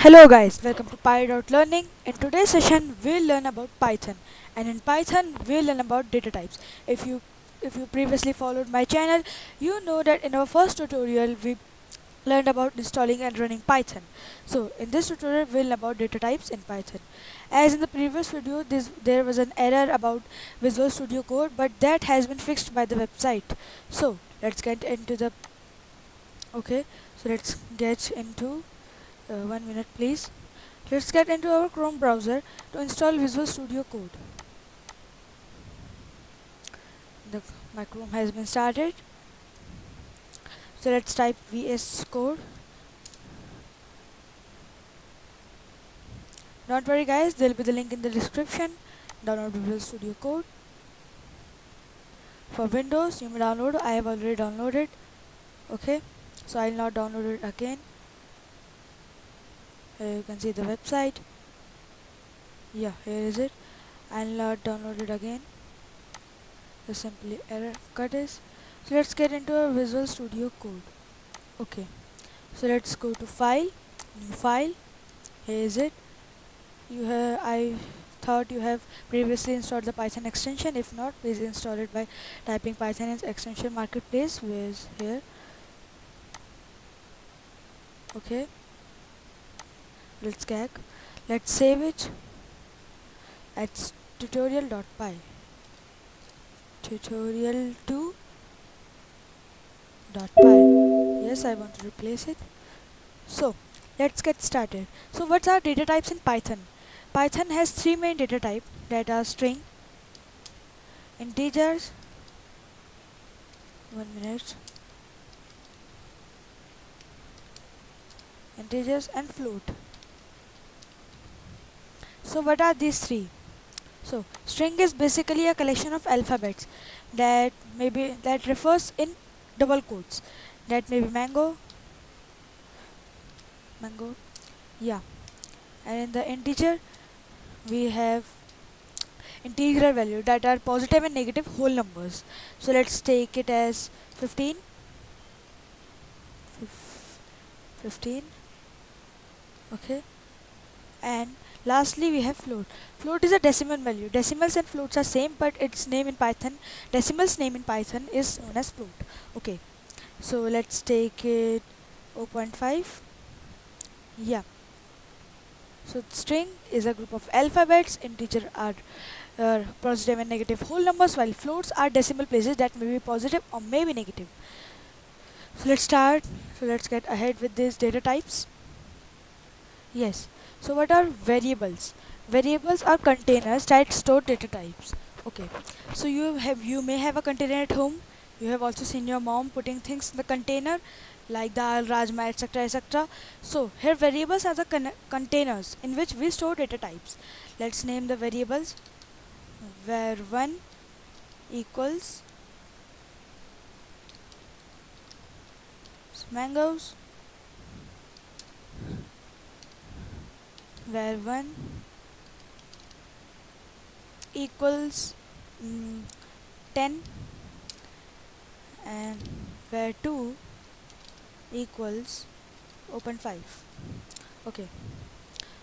Hello guys, welcome to PY.learning. In today's session, we'll learn about Python, and in Python, we'll learn about data types. If you previously followed my channel, you know that in our first tutorial we learned about installing and running Python. So in this tutorial, we'll learn about data types in Python. As in the previous video, there was an error about Visual Studio Code, but that has been fixed by the website. So let's get into the okay. So let's get into 1 minute please. Let's get into our Chrome browser to install Visual Studio Code. My Chrome has been started. So let's type VS Code. Don't worry guys, there will be the link in the description. Download Visual Studio Code. For Windows, you may download. I have already downloaded. Okay, so I'll not download it again. You can see the website. Yeah, here is it. I'll not download it again. Just simply error cut is. So let's get into our Visual Studio Code. Okay, so let's go to File, New File. Here is it. I thought you have previously installed the Python extension. If not, please install it by typing Python in extension marketplace. Where is here? Okay. Let's save it at tutorial.py. tutorial2.py. Yes, I want to replace it. So let's get started. So what's our data types in Python? Python has three main data types that are string, integers, 1 minute, integers and float. So what are these three? So string is basically a collection of alphabets that refers in double quotes. That may be mango, yeah. And in the integer, we have integral value that are positive and negative whole numbers. So let's take it as 15. 15. Okay. And lastly, we have float. Float is a decimal value. Decimals and floats are same, but its name in Python, decimal's name in Python is known as float. Okay, so let's take it 0.5. Yeah. So string is a group of alphabets. Integer are positive and negative whole numbers, while floats are decimal places that may be positive or may be negative. So let's start. So let's get ahead with these data types. Yes. So what are variables? Variables are containers that store data types. Okay. So you may have a container at home. You have also seen your mom putting things in the container like dal, rajma, etc. etc. So here variables are the containers in which we store data types. Let's name the variables. Var1 equals mangoes. Var1 equals 10 and var2 equals 0.5. Okay,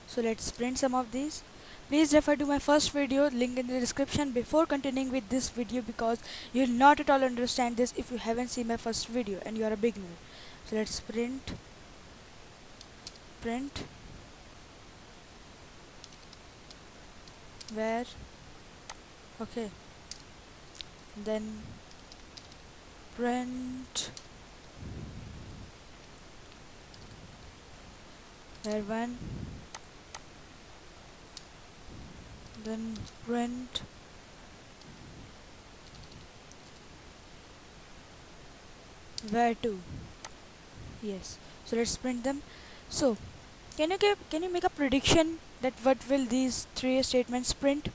so let's print some of these. Please refer to my first video, link in the description, before continuing with this video, because you'll not at all understand this if you haven't seen my first video and you are a beginner. So let's print where, okay, then print var1, then print var2. Yes, so let's print them. So can you make a prediction that what will these three statements print?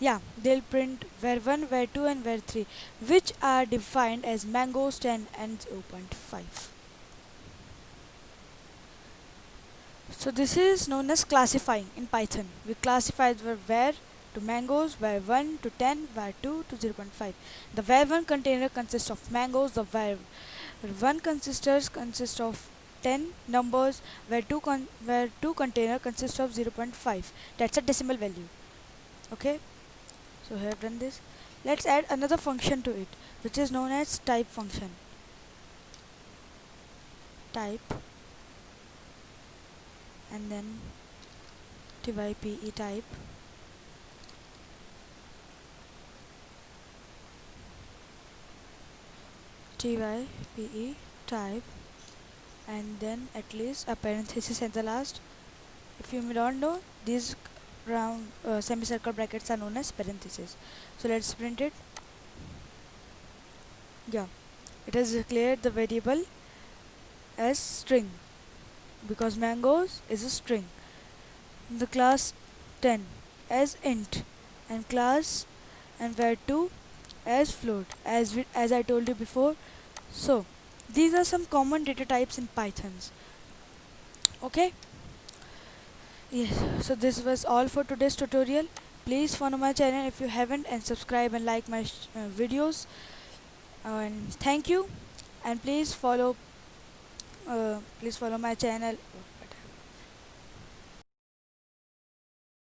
Yeah, they'll print var1, var2 and var3, which are defined as mangoes, 10 and 0.5. So this is known as classifying in Python. We classify the var to mangoes, var1 to 10, var2 to 0.5. The var1 container consists of mangoes. The var1 consists of 10 numbers where two container consists of 0.5. That's a decimal value. Okay, so I have done this. Let's add another function to it, which is known as type function. Type, and then type, type, and then at least a parenthesis at the last. If you don't know, these round semicircle brackets are known as parentheses. So let's print it. Yeah, it has declared the variable as string because mangoes is a string. The class 10 as int, and class and var2 as float, as I told you before. So these are some common data types in Pythons. Okay. Yes, so this was all for today's tutorial. Please follow my channel if you haven't, and subscribe and like my videos. And thank you. And please follow my channel